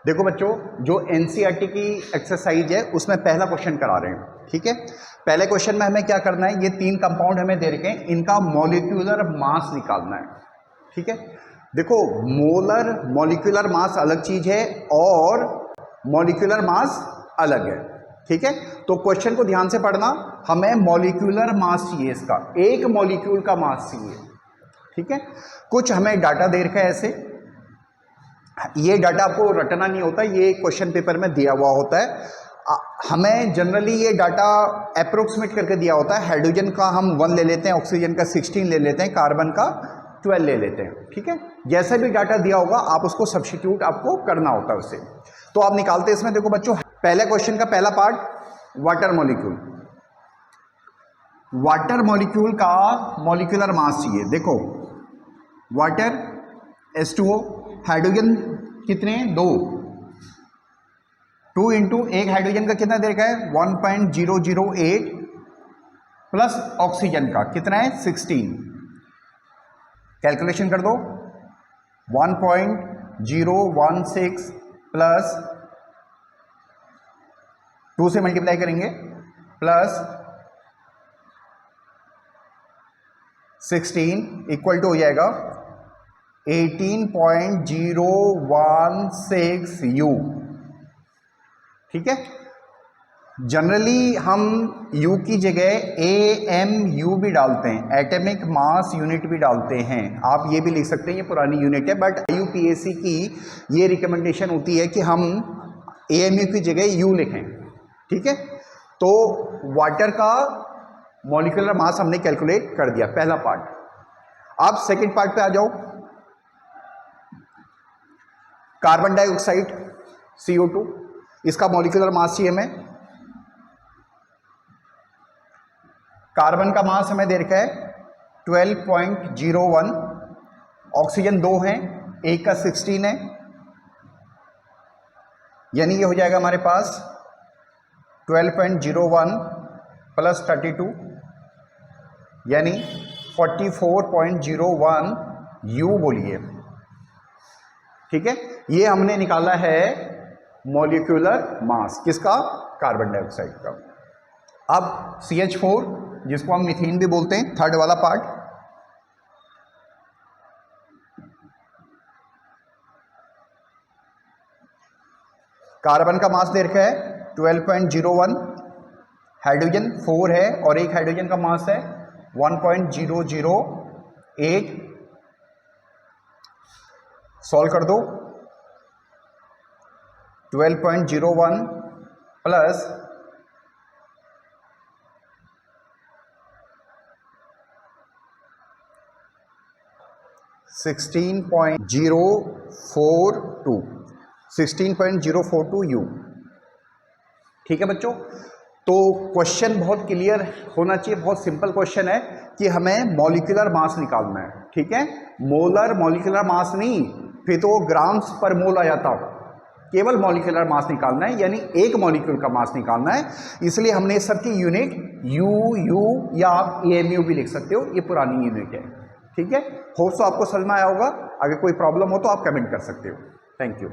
देखो बच्चों, जो एनसीईआरटी की एक्सरसाइज है उसमें पहला क्वेश्चन करा रहे हैं, ठीक है। पहले क्वेश्चन में हमें क्या करना है, ये 3 कंपाउंड हमें दे रखे हैं, इनका मॉलिक्यूलर मास निकालना है, ठीक है। देखो, मोलर मॉलिक्यूलर मास अलग चीज है और मॉलिक्यूलर मास अलग है, ठीक है। तो क्वेश्चन को ध्यान से पढ़ना, हमें मॉलिक्यूलर मास चाहिए, इसका एक मॉलिक्यूल का मास चाहिए, ठीक है। कुछ हमें डाटा दे रखा है ऐसे, ये डाटा आपको रटना नहीं होता, ये क्वेश्चन पेपर में दिया हुआ होता है। हमें जनरली ये डाटा अप्रोक्सीमेट करके दिया होता है। हाइड्रोजन का हम 1 ले लेते हैं, ऑक्सीजन का 16 ले लेते हैं, कार्बन का 12 ले लेते हैं, ठीक है। जैसा भी डाटा दिया होगा आप उसको सब्स्टिट्यूट आपको करना होता है उससे। तो आप निकालते हैं इसमें। देखो बच्चों, पहले क्वेश्चन का पहला part, water molecule. Water molecule का मॉलिक्यूलर मास चाहिए। देखो, वाटर H2O, हाइड्रोजन कितने, 2 इंटू एक हाइड्रोजन का कितना दे रखा है 1.008 प्लस ऑक्सीजन का कितना है 16। कैलकुलेशन कर दो, 1.016 प्लस 2 से मल्टीप्लाई करेंगे प्लस 16 इक्वल टू हो जाएगा 18.016 U, ठीक है। जनरली हम U की जगह AMU भी डालते हैं, एटॉमिक मास यूनिट भी डालते हैं। आप ये भी लिख सकते हैं, ये पुरानी यूनिट है, बट IUPAC की ये रिकमेंडेशन होती है कि हम AMU की जगह U लिखें, ठीक है। तो वाटर का मॉलिक्यूलर मास हमने कैलकुलेट कर दिया, पहला पार्ट। अब सेकंड पार्ट पे आ जाओ। कार्बन डाइऑक्साइड CO2, इसका मॉलिक्यूलर मास चाहिए हमें। कार्बन का मास हमें दे रखा है 12.01, ऑक्सीजन 2 है, एक का 16 है, यानी ये हो जाएगा हमारे पास 12.01 प्लस 32 यानी 44.01 U बोलिए, ठीक है। ये हमने निकाला है मॉलिक्यूलर मास, किसका, कार्बन डाइऑक्साइड का। अब CH4, जिसको हम मीथेन भी बोलते हैं, थर्ड वाला पार्ट। कार्बन का मास दे रखा है 12.01, हाइड्रोजन 4 है और एक हाइड्रोजन का मास है 1.008। सॉल्व कर दो, 12.01 प्लस 16.042 U, ठीक है बच्चों। तो क्वेश्चन बहुत क्लियर होना चाहिए, बहुत सिंपल क्वेश्चन है कि हमें मॉलिक्यूलर मास निकालना है, ठीक है। मोलर मॉलिक्यूलर मास नहीं, फिर तो ग्राम्स पर मोल आ जाता, केवल मॉलिक्यूलर मास निकालना है, यानी एक मॉलिक्यूल का मास निकालना है। इसलिए हमने सबकी यूनिट U या आप AMU भी लिख सकते हो, ये पुरानी यूनिट है, ठीक है। होप सो आपको समझ में आया होगा। अगर कोई प्रॉब्लम हो तो आप कमेंट कर सकते हो। Thank you.